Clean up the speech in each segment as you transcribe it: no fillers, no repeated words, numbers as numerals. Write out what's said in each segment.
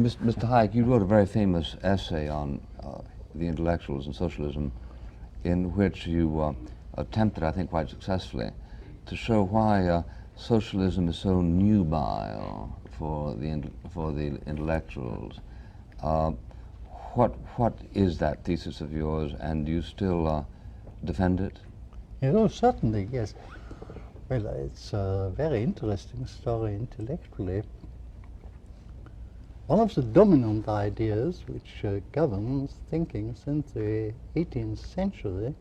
Mr. Hayek, you wrote a very famous essay on the intellectuals and socialism, in which you attempted, I think quite successfully, to show why socialism is so nubile for the intellectuals. What is that thesis of yours, and do you still defend it? Oh, certainly, yes. Well, it's a very interesting story intellectually. One of the dominant ideas which governs thinking since the 18th century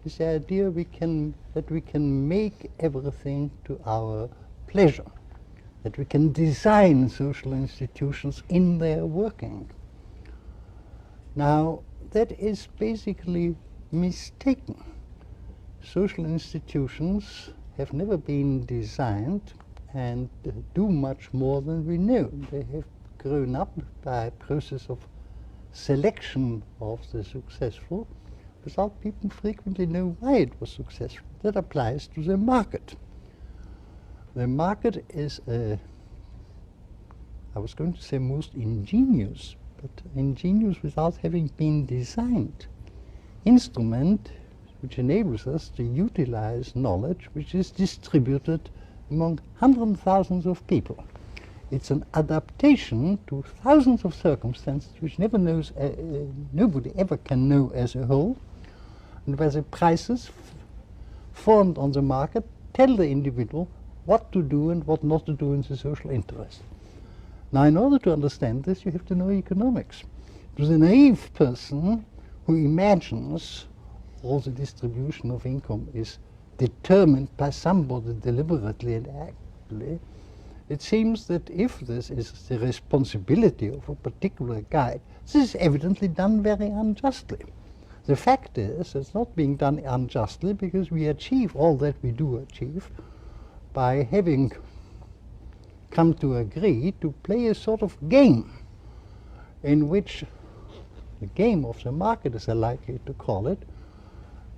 is the idea that we can make everything to our pleasure, that we can design social institutions in their working. Now, that is basically mistaken. Social institutions have never been designed and do much more than we know. They have grown up by a process of selection of the successful without people frequently know why it was successful. That applies to the market. The market is I was going to say most ingenious, but ingenious without having been designed, instrument which enables us to utilize knowledge which is distributed among hundreds of thousands of people. It's an adaptation to thousands of circumstances which nobody ever can know as a whole, and where the prices formed on the market tell the individual what to do and what not to do in the social interest. Now, in order to understand this, you have to know economics. To the naive person who imagines all the distribution of income is determined by somebody deliberately and actively, it seems that if this is the responsibility of a particular guy, this is evidently done very unjustly. The fact is, it's not being done unjustly because we achieve all that we do achieve by having come to agree to play a sort of game in which the game of the market, as I like to call it,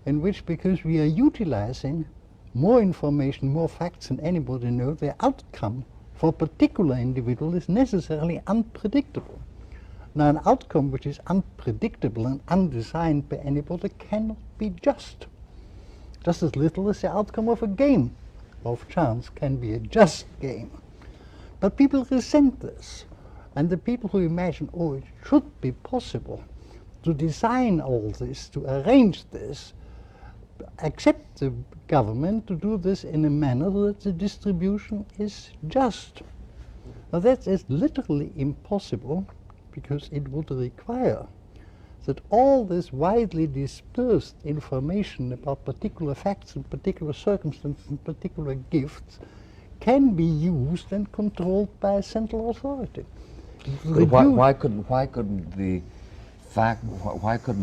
in which, because we are utilizing more information, more facts than anybody knows, the outcome for a particular individual is necessarily unpredictable. Now, an outcome which is unpredictable and undesigned by anybody cannot be just as little as the outcome of a game of chance can be a just game. But people resent this, and the people who imagine, oh, it should be possible to design all this, to arrange this, accept the government to do this in a manner that the distribution is just. Now, that is literally impossible, because it would require that all this widely dispersed information about particular facts and particular circumstances and particular gifts can be used and controlled by a central authority. Why couldn't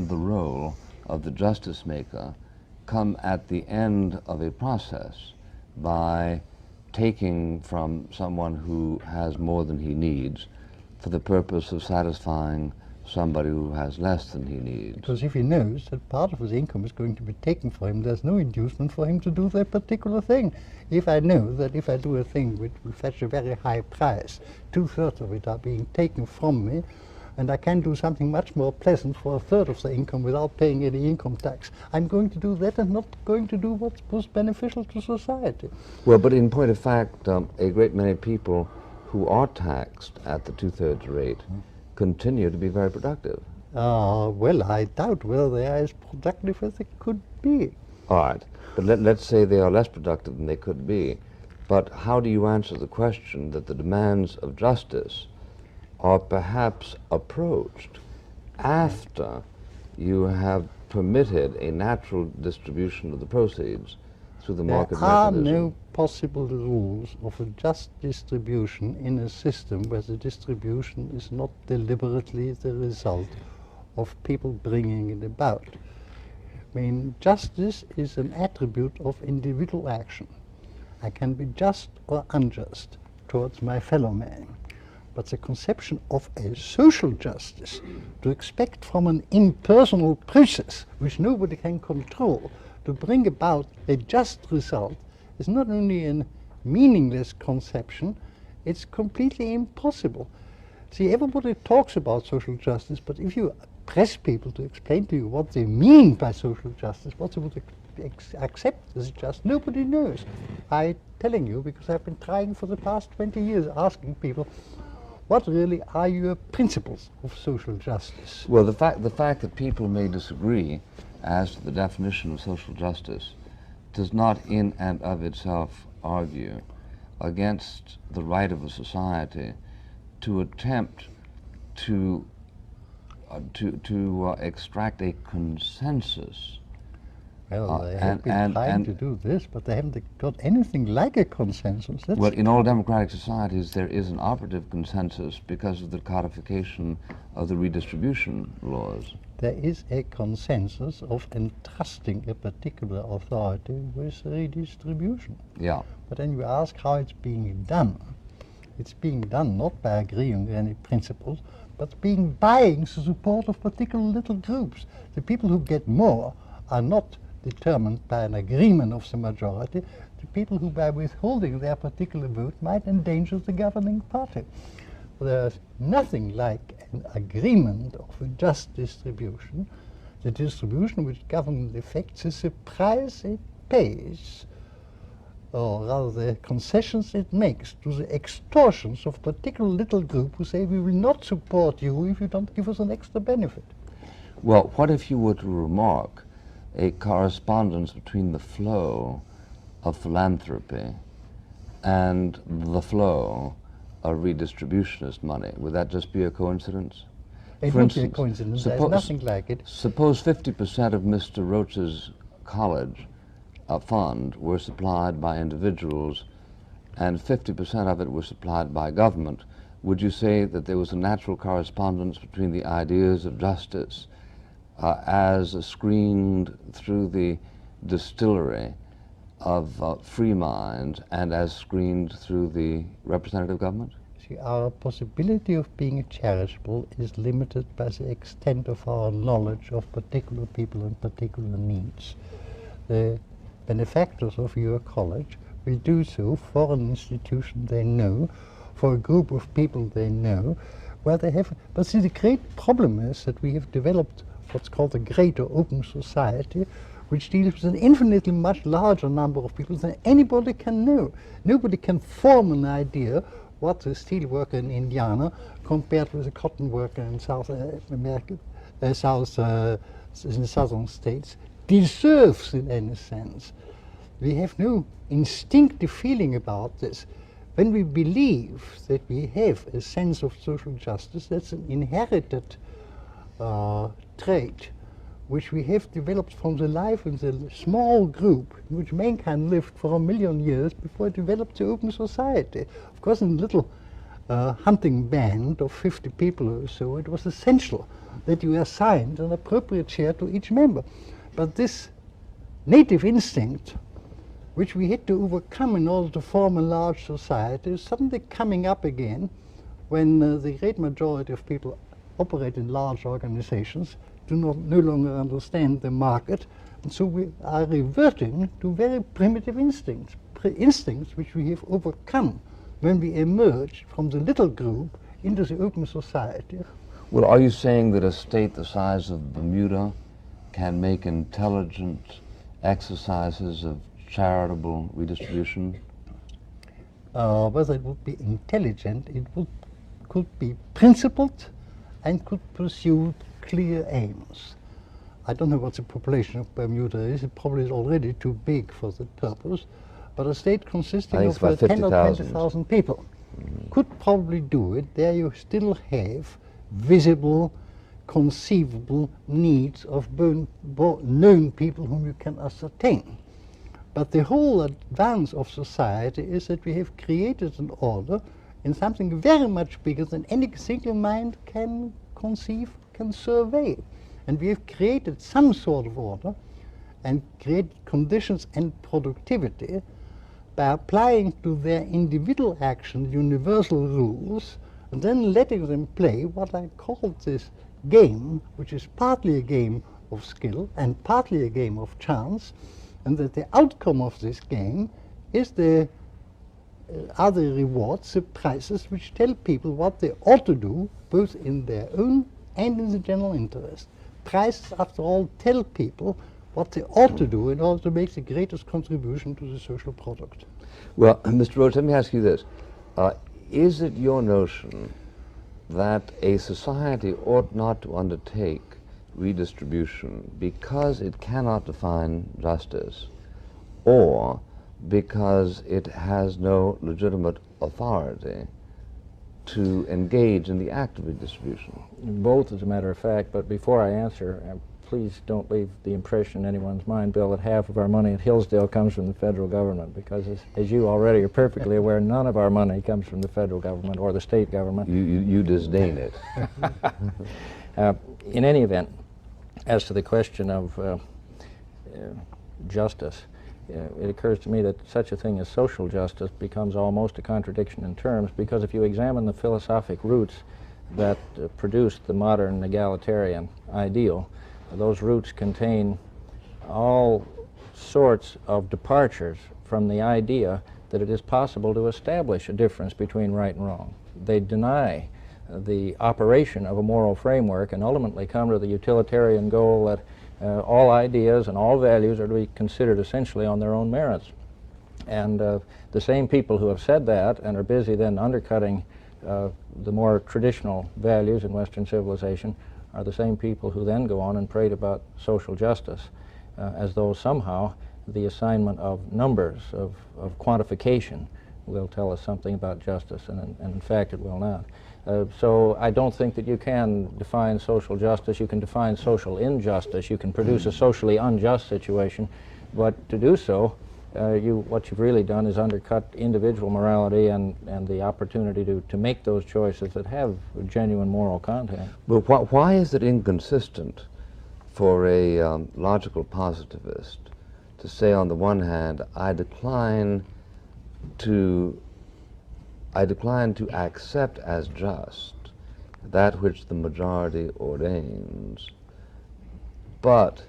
the role of the justice maker come at the end of a process by taking from someone who has more than he needs for the purpose of satisfying somebody who has less than he needs? Because if he knows that part of his income is going to be taken from him, there's no inducement for him to do that particular thing. If I know that if I do a thing which will fetch a very high price, 2/3 of it are being taken from me, and I can do something much more pleasant for 1/3 of the income without paying any income tax, I'm going to do that and not going to do what's most beneficial to society. Well, but in point of fact, a great many people who are taxed at the 2/3 rate continue to be very productive. Well, I doubt whether they are as productive as they could be. All right, but let's say they are less productive than they could be. But how do you answer the question that the demands of justice are perhaps approached after you have permitted a natural distribution of the proceeds through the market mechanism? There are no possible rules of a just distribution in a system where the distribution is not deliberately the result of people bringing it about. I mean, justice is an attribute of individual action. I can be just or unjust towards my fellow man. But the conception of a social justice, to expect from an impersonal process which nobody can control to bring about a just result, is not only a meaningless conception, it's completely impossible. See, everybody talks about social justice, but if you press people to explain to you what they mean by social justice, what they would accept as just, nobody knows. I'm telling you because I've been trying for the past 20 years asking people, what really are your principles of social justice? Well, the fact that people may disagree as to the definition of social justice does not in and of itself argue against the right of a society to attempt to extract a consensus. Well, they have been trying to do this, but they haven't got anything like a consensus. Well, in all democratic societies, there is an operative consensus because of the codification of the redistribution laws. There is a consensus of entrusting a particular authority with redistribution. Yeah. But then you ask how it's being done. It's being done not by agreeing on any principles, but buying the support of particular little groups. The people who get more are not determined by an agreement of the majority. The people who, by withholding their particular vote, might endanger the governing party. There's nothing like an agreement of a just distribution. The distribution which government effects is the price it pays, or rather the concessions it makes to the extortions of particular little group who say we will not support you if you don't give us an extra benefit. Well, what if you were to remark a correspondence between the flow of philanthropy and the flow of redistributionist money? Would that just be a coincidence? It would be a coincidence. There's nothing like it. Suppose 50% of Mr. Roche's college fund were supplied by individuals and 50% of it was supplied by government. Would you say that there was a natural correspondence between the ideas of justice as screened through the distillery of free minds and as screened through the representative government? See, our possibility of being charitable is limited by the extent of our knowledge of particular people and particular needs. The benefactors of your college will do so for an institution they know, for a group of people they know, where they have. But see, the great problem is that we have developed what's called a greater open society, which deals with an infinitely much larger number of people than anybody can know. Nobody can form an idea what a steel worker in Indiana compared with a cotton worker in South America, in the southern states, deserves in any sense. We have no instinctive feeling about this. When we believe that we have a sense of social justice, that's an inherited trait which we have developed from the life in the small group in which mankind lived for 1 million years before it developed the open society. Of course, in a little hunting band of 50 people or so, it was essential that you assigned an appropriate share to each member. But this native instinct, which we had to overcome in order to form a large society, is suddenly coming up again when the great majority of people operate in large organizations, no longer understand the market, and so we are reverting to very primitive instincts, instincts which we have overcome when we emerge from the little group into the open society. Well, are you saying that a state the size of Bermuda can make intelligent exercises of charitable redistribution? Whether it would be intelligent, it could be principled and could pursue clear aims. I don't know what the population of Bermuda is. It probably is already too big for the purpose. But a state consisting of 10 or 20,000 people could probably do it. There you still have visible, conceivable needs of known people whom you can ascertain. But the whole advance of society is that we have created an order in something very much bigger than any single mind can conceive, can survey. And we have created some sort of order and created conditions and productivity by applying to their individual action universal rules and then letting them play what I call this game, which is partly a game of skill and partly a game of chance, and that the outcome of this game is the are the rewards, the prizes, which tell people what they ought to do, both in their own and in the general interest. Prizes, after all, tell people what they ought to do in order to make the greatest contribution to the social product. Well, Mr. Roche, let me ask you this. Is it your notion that a society ought not to undertake redistribution because it cannot define justice, or because it has no legitimate authority to engage in the act of redistribution? Both, as a matter of fact, but before I answer, please don't leave the impression in anyone's mind, Bill, that half of our money at Hillsdale comes from the federal government, because as you already are perfectly aware, none of our money comes from the federal government or the state government. You disdain it. In any event, as to the question of justice, it occurs to me that such a thing as social justice becomes almost a contradiction in terms, because if you examine the philosophic roots that produced the modern egalitarian ideal, those roots contain all sorts of departures from the idea that it is possible to establish a difference between right and wrong. They deny the operation of a moral framework and ultimately come to the utilitarian goal that all ideas and all values are to be considered essentially on their own merits. And the same people who have said that and are busy then undercutting the more traditional values in Western civilization are the same people who then go on and prate about social justice as though somehow the assignment of numbers, of quantification, will tell us something about justice, and in fact it will not. So I don't think that you can define social justice. You can define social injustice. You can produce a socially unjust situation, but to do so, what you've really done is undercut individual morality and the opportunity to make those choices that have genuine moral content. But why is it inconsistent for a logical positivist to say, on the one hand, I decline to accept as just that which the majority ordains, but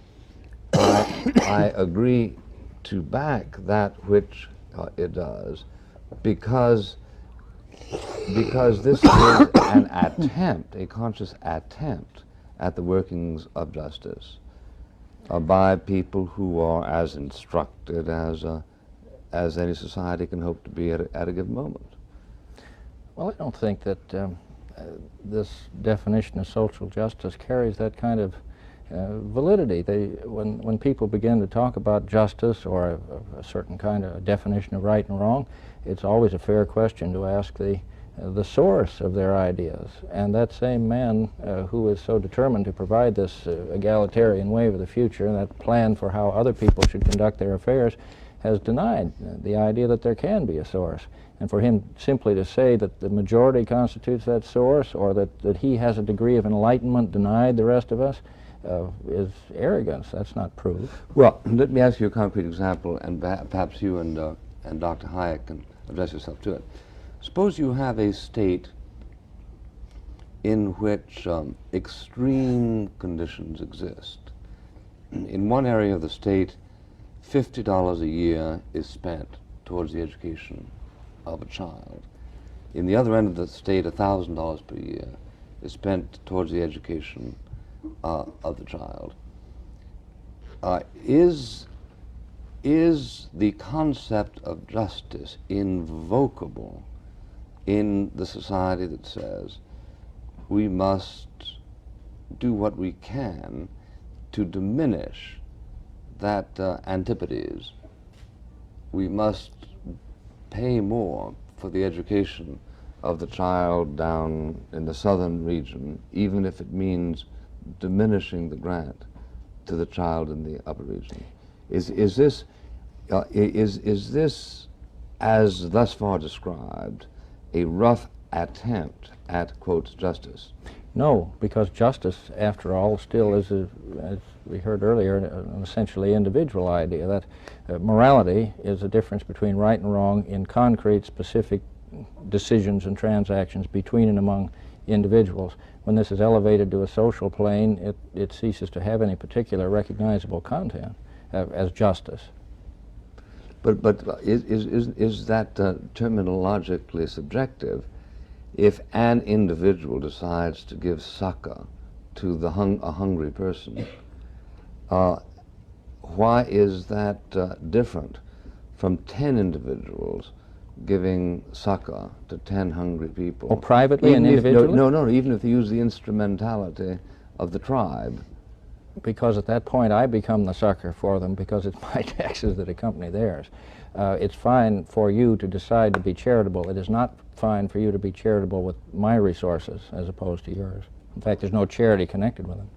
I agree to back that which it does, because this is an attempt, a conscious attempt at the workings of justice by people who are as instructed as any society can hope to be at a given moment. Well, I don't think that this definition of social justice carries that kind of validity. When people begin to talk about justice or a certain kind of definition of right and wrong, it's always a fair question to ask the source of their ideas. And that same man who is so determined to provide this egalitarian wave of the future, that plan for how other people should conduct their affairs, has denied the idea that there can be a source. And for him simply to say that the majority constitutes that source, or that he has a degree of enlightenment denied the rest of us, is arrogance. That's not proof. Well, let me ask you a concrete example, and perhaps you and Dr. Hayek can address yourself to it. Suppose you have a state in which extreme conditions exist. In one area of the state, $50 a year is spent towards the education of a child. In the other end of the state, $1,000 per year is spent towards the education of the child. Is the concept of justice invocable in the society that says we must do what we can to diminish that antipodes? We must pay more for the education of the child down in the southern region, even if it means diminishing the grant to the child in the upper region. Is this, as thus far described, a rough attempt at, quote, justice? No, because justice, after all, still is, as we heard earlier, an essentially individual idea. That morality is a difference between right and wrong in concrete, specific decisions and transactions between and among individuals. When this is elevated to a social plane, it ceases to have any particular recognizable content as justice. But is that terminologically subjective? If an individual decides to give succor to a hungry person, why is that different from 10 individuals giving succor to 10 hungry people? Or privately Even and if- individually? No, even if they use the instrumentality of the tribe. Because at that point I become the sucker for them because it's my taxes that accompany theirs. It's fine for you to decide to be charitable. It is not fine for you to be charitable with my resources as opposed to yours. In fact, there's no charity connected with them.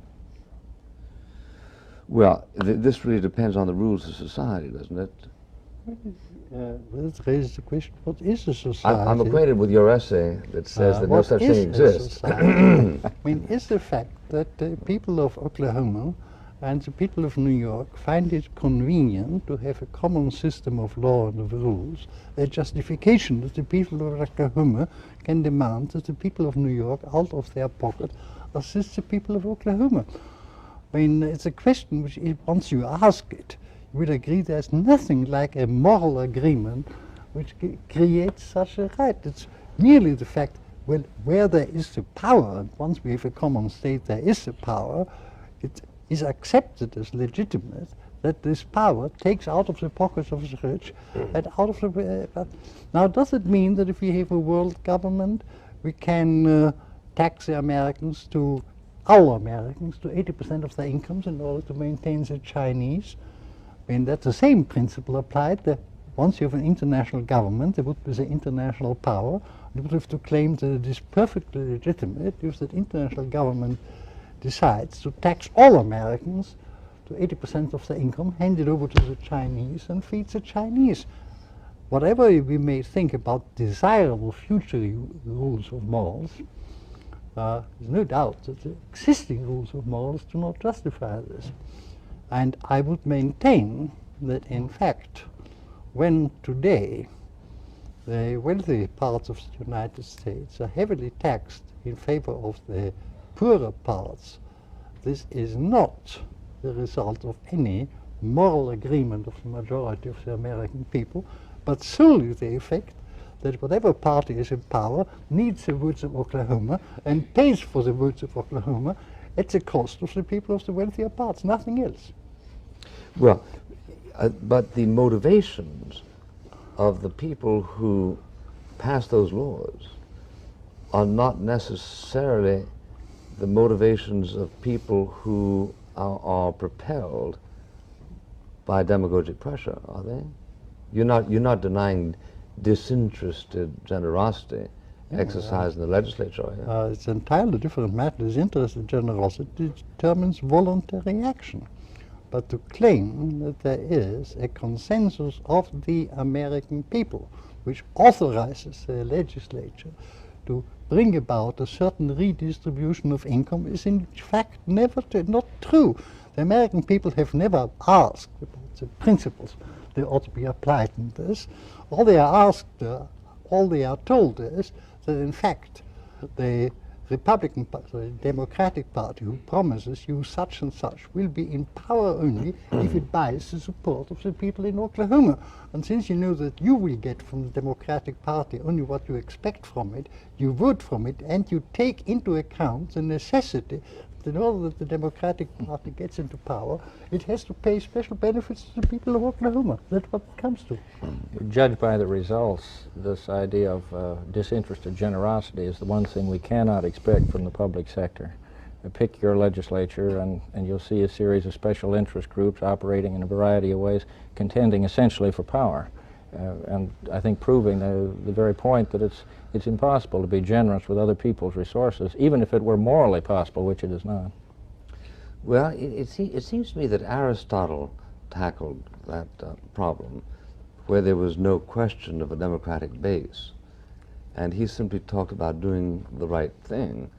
Well, this really depends on the rules of society, doesn't it? Well, it raises the question, what is a society? I'm acquainted with your essay that says that no What such is thing a exists. society? I mean, is the fact that the people of Oklahoma and the people of New York find it convenient to have a common system of law and of rules, a justification that the people of Oklahoma can demand that the people of New York, out of their pocket, assist the people of Oklahoma. I mean, it's a question which, once you ask it, you will agree there's nothing like a moral agreement which creates such a right. It's merely the fact, well, where there is the power, and once we have a common state there is a power, it is accepted as legitimate that this power takes out of the pockets of the rich and out of the... now, does it mean that if we have a world government, we can tax the Americans to, our Americans, to 80% of their incomes in order to maintain the Chinese? I mean, that's the same principle applied. That once you have an international government, there would be the international power. You would have to claim that it is perfectly legitimate if that international government decides to tax all Americans to 80% of their income, hand it over to the Chinese, and feed the Chinese. Whatever we may think about desirable future rules of morals, there's no doubt that the existing rules of morals do not justify this. And I would maintain that, in fact, when today the wealthy parts of the United States are heavily taxed in favor of the poorer parts, this is not the result of any moral agreement of the majority of the American people, but solely the effect that whatever party is in power needs the woods of Oklahoma and pays for the woods of Oklahoma at the cost of the people of the wealthier parts, nothing else. Well, but the motivations of the people who pass those laws are not necessarily the motivations of people who are propelled by demagogic pressure, are they? You're not denying disinterested generosity exercised in the legislature, are you? It's an entirely different matter. Disinterested generosity determines voluntary action. But to claim that there is a consensus of the American people which authorizes the legislature to bring about a certain redistribution of income is in fact not true. The American people have never asked about the principles that ought to be applied in this. All they are told is that in fact the Republican Party, the Democratic Party, who promises you such and such, will be in power only if it buys the support of the people in Oklahoma. And since you know that you will get from the Democratic Party only what you expect from it, you vote from it, and you take into account the necessity that in order that the Democratic Party gets into power, it has to pay special benefits to the people of Oklahoma. That's what it comes to. Judged by the results, this idea of disinterested generosity is the one thing we cannot expect from the public sector. Pick your legislature and you'll see a series of special interest groups operating in a variety of ways, contending essentially for power. And I think proving the very point that it's impossible to be generous with other people's resources, even if it were morally possible, which it is not. Well, it seems to me that Aristotle tackled that problem where there was no question of a democratic base. And he simply talked about doing the right thing.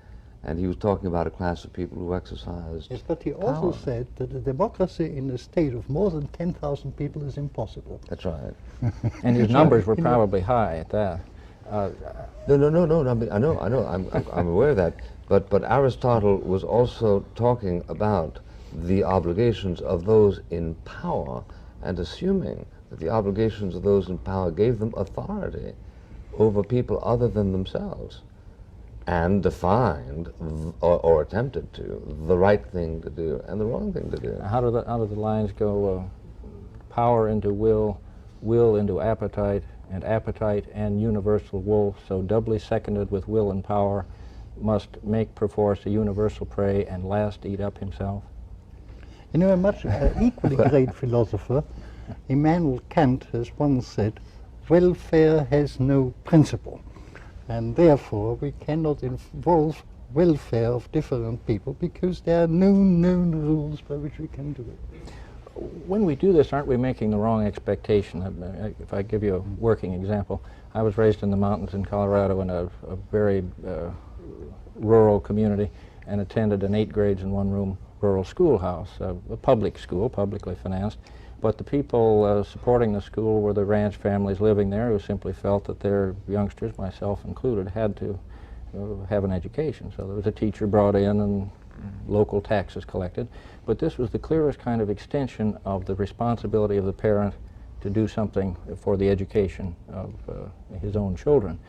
And he was talking about a class of people who exercised Yes, but he also power. said that a democracy in a state of more than 10,000 people is impossible. That's right. And his numbers were probably high at that. No. I know. I'm aware of that. But Aristotle was also talking about the obligations of those in power and assuming that the obligations of those in power gave them authority over people other than themselves, and defined, or attempted to, the right thing to do and the wrong thing to do. How do the lines go? Power into will, will into appetite, and appetite and universal wolf, so doubly seconded with will and power, must make perforce a universal prey and last eat up himself? You know, a much equally great philosopher, Immanuel Kant, has once said, welfare has no principle, and therefore we cannot involve welfare of different people because there are no known rules by which we can do it. When we do this, aren't we making the wrong expectation? If I give you a working example, I was raised in the mountains in Colorado in a very rural community and attended an 8 grades in 1 room rural schoolhouse, a public school, publicly financed. But the people supporting the school were the ranch families living there who simply felt that their youngsters, myself included, had to have an education. So there was a teacher brought in and local taxes collected. But this was the clearest kind of extension of the responsibility of the parent to do something for the education of his own children.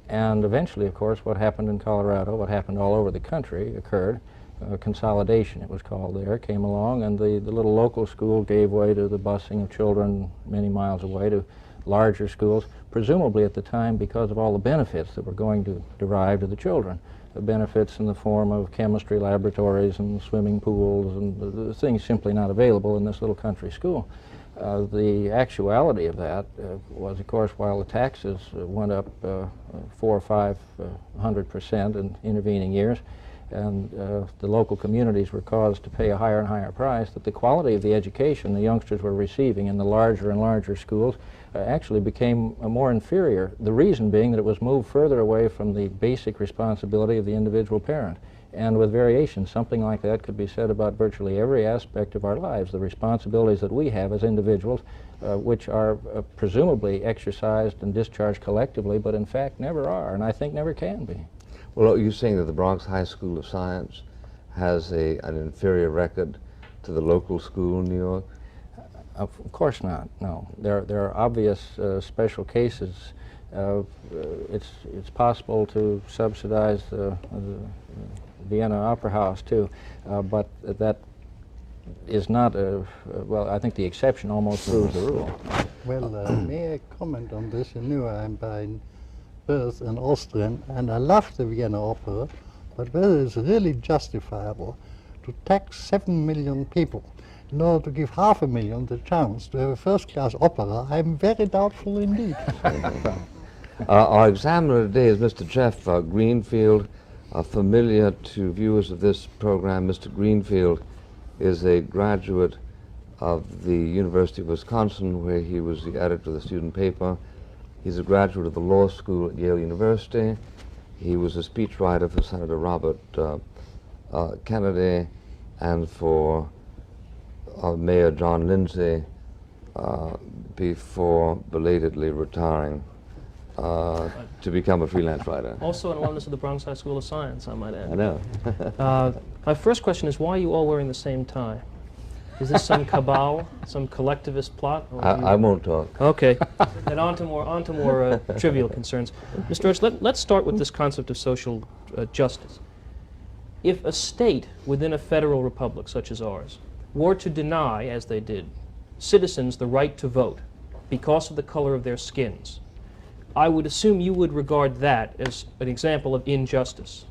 And eventually, of course, what happened in Colorado, what happened all over the country, occurred. Consolidation, it was called there, came along, and the little local school gave way to the busing of children many miles away to larger schools, presumably at the time because of all the benefits that were going to derive to the children. The benefits in the form of chemistry laboratories and swimming pools and the things simply not available in this little country school. The actuality of that was, of course, while the taxes went up 400 or 500% in intervening years, and the local communities were caused to pay a higher and higher price, that the quality of the education the youngsters were receiving in the larger and larger schools actually became more inferior. The reason being that it was moved further away from the basic responsibility of the individual parent. And with variations, something like that could be said about virtually every aspect of our lives, the responsibilities that we have as individuals, which are presumably exercised and discharged collectively, but in fact never are, and I think never can be. Well, are you saying that the Bronx High School of Science has an inferior record to the local school in New York? Of course not, no. There are obvious special cases. It's possible to subsidize the Vienna Opera House too, but that is not well, I think the exception almost proves the rule. Well, may I comment on this? You know, I'm by birth an Austrian, and I love the Vienna Opera, but whether it's really justifiable to tax 7 million people in order to give 500,000 the chance to have a first-class opera, I'm very doubtful indeed. Our examiner today is Mr. Jeff Greenfield. Familiar to viewers of this program, Mr. Greenfield is a graduate of the University of Wisconsin, where he was the editor of the student paper. He's a graduate of the law school at Yale University. He was a speechwriter for Senator Robert Kennedy and for Mayor John Lindsay before belatedly retiring to become a freelance writer. Also an alumnus of the Bronx High School of Science, I might add. I know. My first question is, why are you all wearing the same tie? Is this some cabal, some collectivist plot? I won't talk. Okay. Then on to more trivial concerns. Mr. Roche, let's start with this concept of social justice. If a state within a federal republic, such as ours, were to deny, as they did, citizens the right to vote because of the color of their skins, I would assume you would regard that as an example of injustice.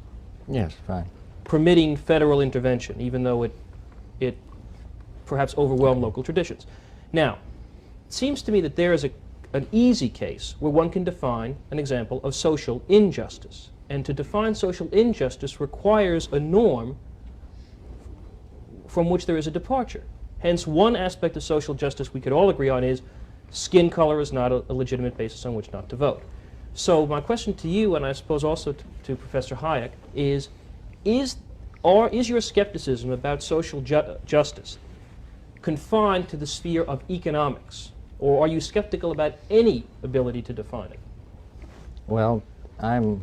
Yes, fine. Permitting federal intervention, even though it perhaps overwhelmed local traditions. Now, it seems to me that there is an easy case where one can define an example of social injustice. And to define social injustice requires a norm from which there is a departure. Hence, one aspect of social justice we could all agree on is skin color is not a legitimate basis on which not to vote. So my question to you, and I suppose also to Professor Hayek, is your skepticism about social justice confined to the sphere of economics, or are you skeptical about any ability to define it? Well, I'm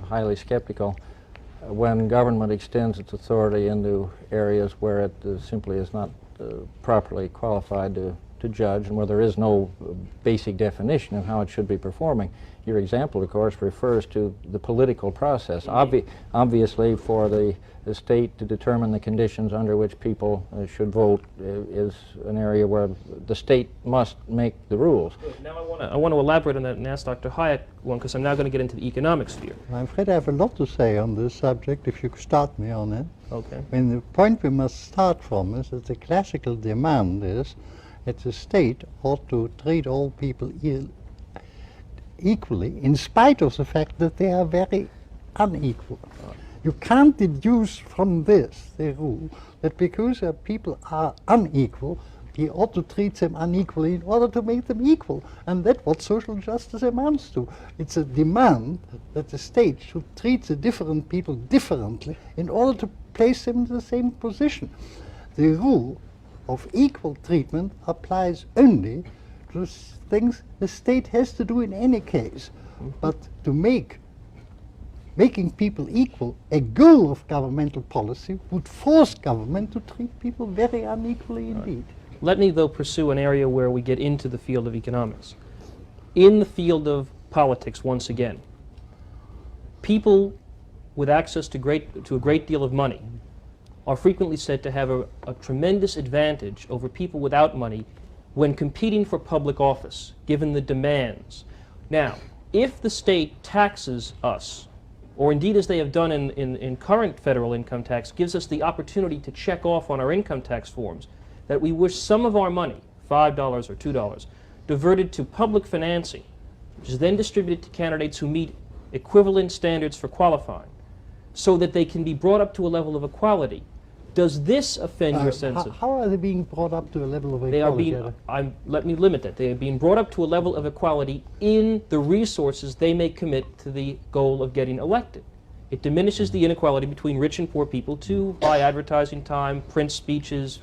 highly skeptical when government extends its authority into areas where it simply is not properly qualified to to judge and where there is no basic definition of how it should be performing. Your example, of course, refers to the political process. Obviously, for the state to determine the conditions under which people should vote is an area where the state must make the rules. Now I want to elaborate on that and ask Dr. Hayek one, because I'm now going to get into the economic sphere. I'm afraid I have a lot to say on this subject, if you could start me on it. Okay. And the point we must start from is that the classical demand is that the state ought to treat all people equally, in spite of the fact that they are very unequal. You can't deduce from this the rule that because people are unequal, he ought to treat them unequally in order to make them equal. And that's what social justice amounts to. It's a demand that the state should treat the different people differently in order to place them in the same position. The rule of equal treatment applies only to things the state has to do in any case. But to making people equal a goal of governmental policy would force government to treat people very unequally indeed. Let me, though, pursue an area where we get into the field of economics. In the field of politics, once again, people with access to a great deal of money are frequently said to have a tremendous advantage over people without money when competing for public office, given the demands. Now, if the state taxes us, or indeed as they have done in current federal income tax, gives us the opportunity to check off on our income tax forms that we wish some of our money, $5 or $2, diverted to public financing, which is then distributed to candidates who meet equivalent standards for qualifying, so that they can be brought up to a level of equality. Does this offend your sense of... How are they being brought up to a level of equality? They are being, let me limit that. They are being brought up to a level of equality in the resources they may commit to the goal of getting elected. It diminishes the inequality between rich and poor people to buy advertising time, print speeches,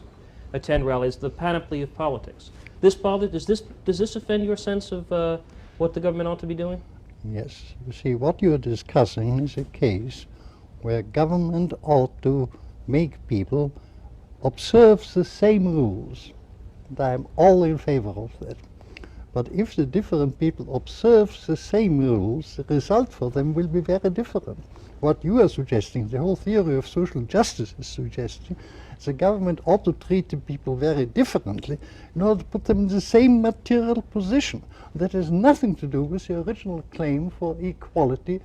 attend rallies, the panoply of politics. Does this offend your sense of what the government ought to be doing? Yes. You see, what you are discussing is a case where government ought to make people observe the same rules. And I am all in favor of that. But if the different people observe the same rules, the result for them will be very different. What you are suggesting, the whole theory of social justice is suggesting, the government ought to treat the people very differently in order to put them in the same material position. That has nothing to do with the original claim for equality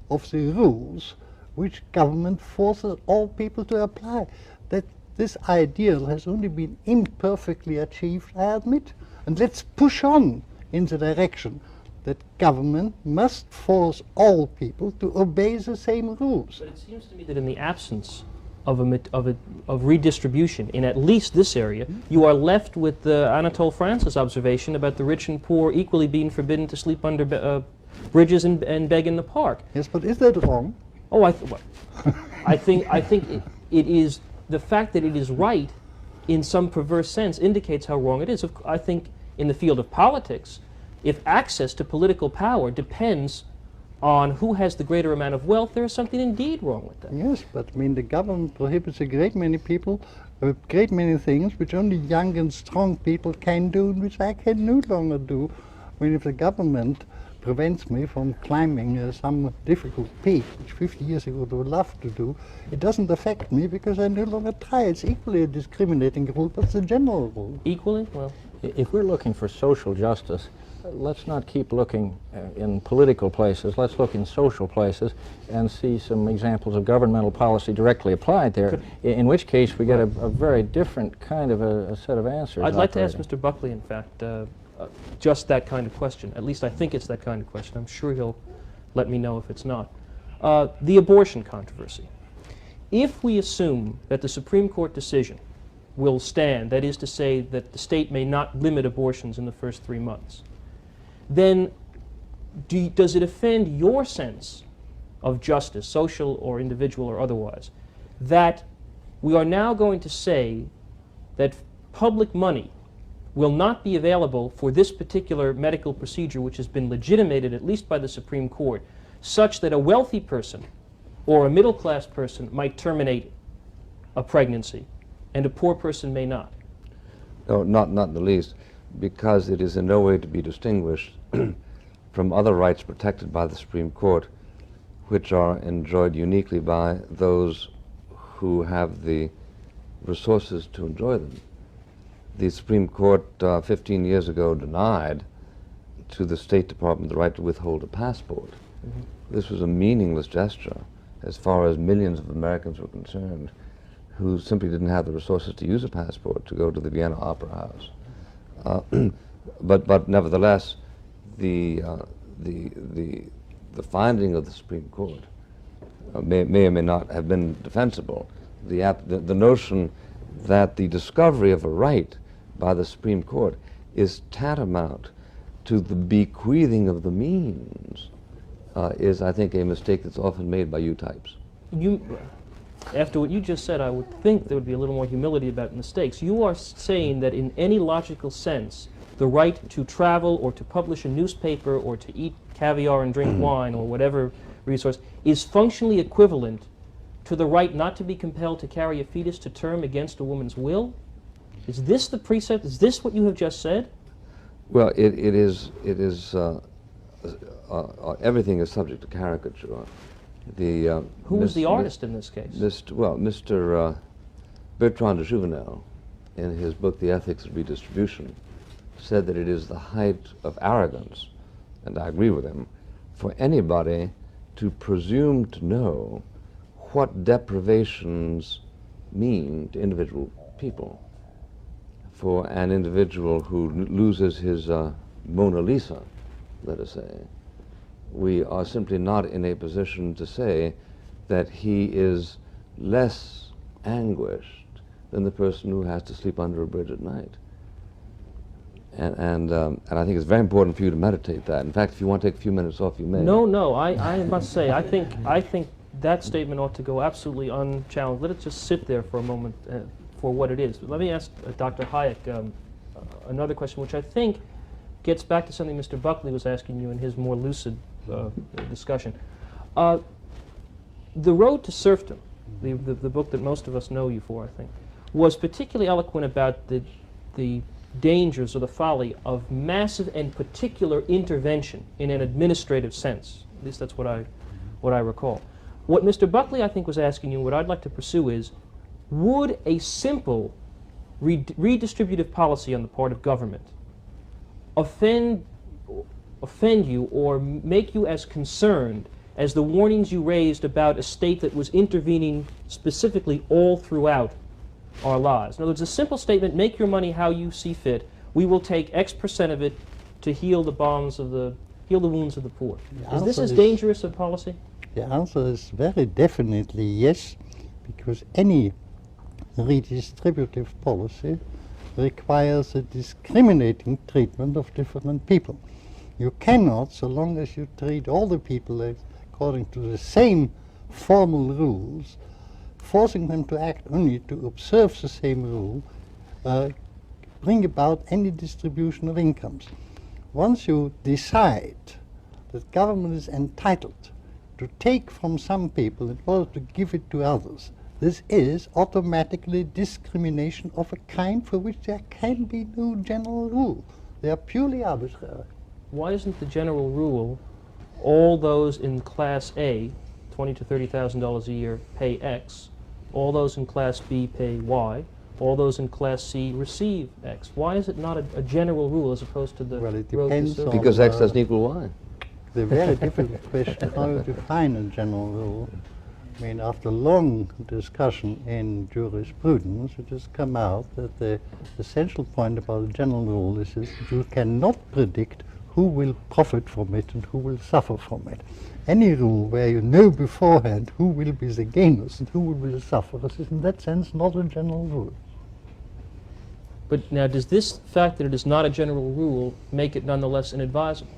of the rules which government forces all people to apply. That this ideal has only been imperfectly achieved, I admit. And let's push on in the direction that government must force all people to obey the same rules. But it seems to me that in the absence of redistribution in at least this area, you are left with Anatole France's observation about the rich and poor equally being forbidden to sleep under bridges and beg in the park. Yes, but is that wrong? Oh, I think it is, the fact that it is right in some perverse sense indicates how wrong it is. I think in the field of politics, if access to political power depends on who has the greater amount of wealth, there is something indeed wrong with that. Yes, but I mean the government prohibits a great many people, a great many things which only young and strong people can do, and which I can no longer do. I mean, if the government prevents me from climbing some difficult peak, which 50 years ago I would love to do, it doesn't affect me because I no longer try. It's equally a discriminating rule, but it's a general rule. Equally? Well, if we're looking for social justice, let's not keep looking in political places. Let's look in social places and see some examples of governmental policy directly applied there, in which case we get a very different kind of a set of answers. I'd like to ask Mr. Buckley, in fact, just that kind of question. At least I think it's that kind of question. I'm sure he'll let me know if it's not. The abortion controversy. If we assume that the Supreme Court decision will stand, that is to say that the state may not limit abortions in the first 3 months, then does it offend your sense of justice, social or individual or otherwise, that we are now going to say that public money will not be available for this particular medical procedure which has been legitimated at least by the Supreme Court, such that a wealthy person or a middle-class person might terminate a pregnancy and a poor person may not? No, not in the least. because it is in no way to be distinguished from other rights protected by the Supreme Court, which are enjoyed uniquely by those who have the resources to enjoy them. The Supreme Court 15 years ago denied to the State Department the right to withhold a passport. This was a meaningless gesture as far as millions of Americans were concerned who simply didn't have the resources to use a passport to go to the Vienna Opera House. But nevertheless, the finding of the Supreme Court may or may not have been defensible. The notion that the discovery of a right by the Supreme Court is tantamount to the bequeathing of the means is, I think, a mistake that's often made by you types. After what you just said, I would think there would be a little more humility about mistakes. You are saying that in any logical sense, the right to travel or to publish a newspaper or to eat caviar and drink wine or whatever resource is functionally equivalent to the right not to be compelled to carry a fetus to term against a woman's will? Is this the precept? Is this what you have just said? Well, it is everything is subject to caricature. Who was the artist in this case? Mr. Bertrand de Jouvenel, in his book The Ethics of Redistribution, said that it is the height of arrogance, and I agree with him, for anybody to presume to know what deprivations mean to individual people. For an individual who loses his Mona Lisa, let us say, we are simply not in a position to say that he is less anguished than the person who has to sleep under a bridge at night. And I think it's very important for you to meditate that. In fact, if you want to take a few minutes off, you may. No, I must say, I think that statement ought to go absolutely unchallenged. Let it just sit there for a moment for what it is. But let me ask Dr. Hayek another question, which I think gets back to something Mr. Buckley was asking you in his more lucid discussion. The Road to Serfdom, the book that most of us know you for, I think, was particularly eloquent about the dangers or the folly of massive and particular intervention in an administrative sense. At least that's what I recall. What Mr. Buckley, I think, was asking you, what I'd like to pursue is, would a simple redistributive policy on the part of government offend you or make you as concerned as the warnings you raised about a state that was intervening specifically all throughout our lives? In other words, a simple statement, make your money how you see fit. We will take X% of it to heal the wounds of the poor. Is this as dangerous a policy? The answer is very definitely yes, because any redistributive policy requires a discriminating treatment of different people. You cannot, so long as you treat all the people according to the same formal rules, forcing them to act only to observe the same rule, bring about any distribution of incomes. Once you decide that government is entitled to take from some people in order to give it to others, this is automatically discrimination of a kind for which there can be no general rule. They are purely arbitrary. Why isn't the general rule all those in Class A, $20,000 to $30,000 a year, pay X, all those in Class B pay Y, all those in Class C receive X? Why is it not a general rule as opposed to the Well, it road to depends serfdom? Because X doesn't equal Y. The very difficult question how to define a general rule. I mean, after long discussion in jurisprudence, it has come out that the essential point about a general rule is that you cannot predict who will profit from it and who will suffer from it. Any rule where you know beforehand who will be the gainers and who will suffer is in that sense not a general rule. But now, does this fact that it is not a general rule make it nonetheless inadvisable?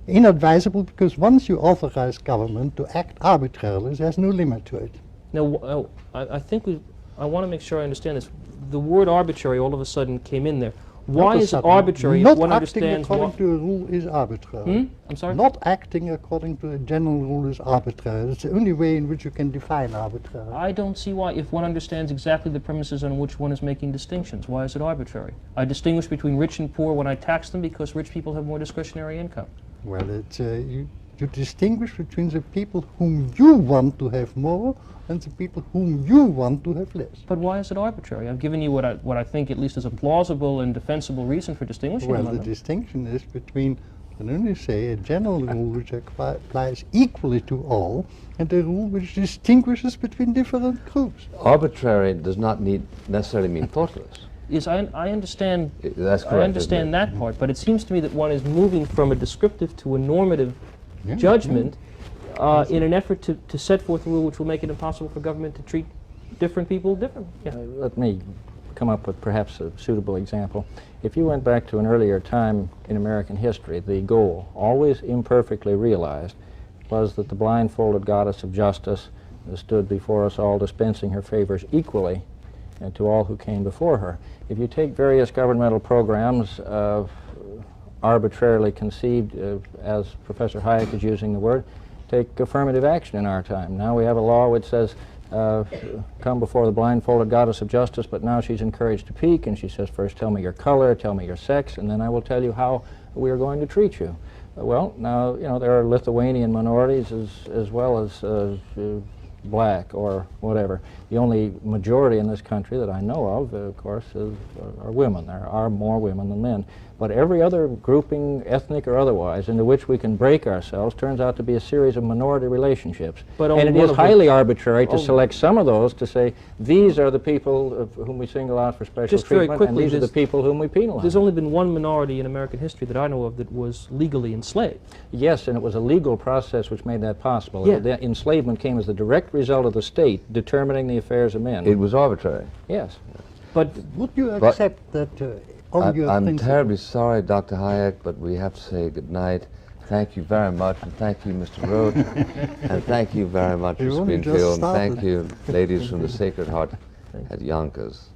Inadvisable because once you authorize government to act arbitrarily, there's no limit to it. Now, I think I want to make sure I understand this. The word arbitrary all of a sudden came in there. Why is it arbitrary if Not one acting understands according what... to a rule is arbitrary. I'm sorry? Not acting according to a general rule is arbitrary. That's the only way in which you can define arbitrary. I don't see why, if one understands exactly the premises on which one is making distinctions, why is it arbitrary? I distinguish between rich and poor when I tax them because rich people have more discretionary income. Well, you distinguish between the people whom you want to have more and the people whom you want to have less. But why is it arbitrary? I've given you what I think at least is a plausible and defensible reason for distinguishing Well, among the them. distinction is between, I can only say, a general rule which applies equally to all and a rule which distinguishes between different groups. Arbitrary does not necessarily mean thoughtless. Yes, I understand. That's correct. I understand that part, but it seems to me that one is moving from a descriptive to a normative Yeah, judgment in an effort to set forth a rule which will make it impossible for government to treat different people differently. Yeah. Let me come up with perhaps a suitable example. If you went back to an earlier time in American history, the goal, always imperfectly realized, was that the blindfolded goddess of justice stood before us all, dispensing her favors equally to all who came before her. If you take various governmental programs arbitrarily conceived, as Professor Hayek is using the word, take affirmative action in our time. Now we have a law which says, come before the blindfolded goddess of justice, but now she's encouraged to peek, and she says, first tell me your color, tell me your sex, and then I will tell you how we are going to treat you. Well, now, you know, there are Lithuanian minorities as well as black or whatever. The only majority in this country that I know of course, are women. There are more women than men. But every other grouping, ethnic or otherwise, into which we can break ourselves turns out to be a series of minority relationships. But and it is highly arbitrary to select some of those to say, these are the people of whom we single out for special Just very treatment, and quickly, these are the people whom we penalize. There's only been one minority in American history that I know of that was legally enslaved. Yes, and it was a legal process which made that possible. Yeah. The enslavement came as the direct result of the state determining the affairs of men. It was arbitrary. Yes. But Would you accept that on your I'm principle? terribly sorry, Dr. Hayek, but we have to say good night. Thank you very much, and thank you, Mr. Roche, and thank you very much, We've Ms. only just Greenfield, and started. thank you, ladies from the Sacred Heart at Yonkers.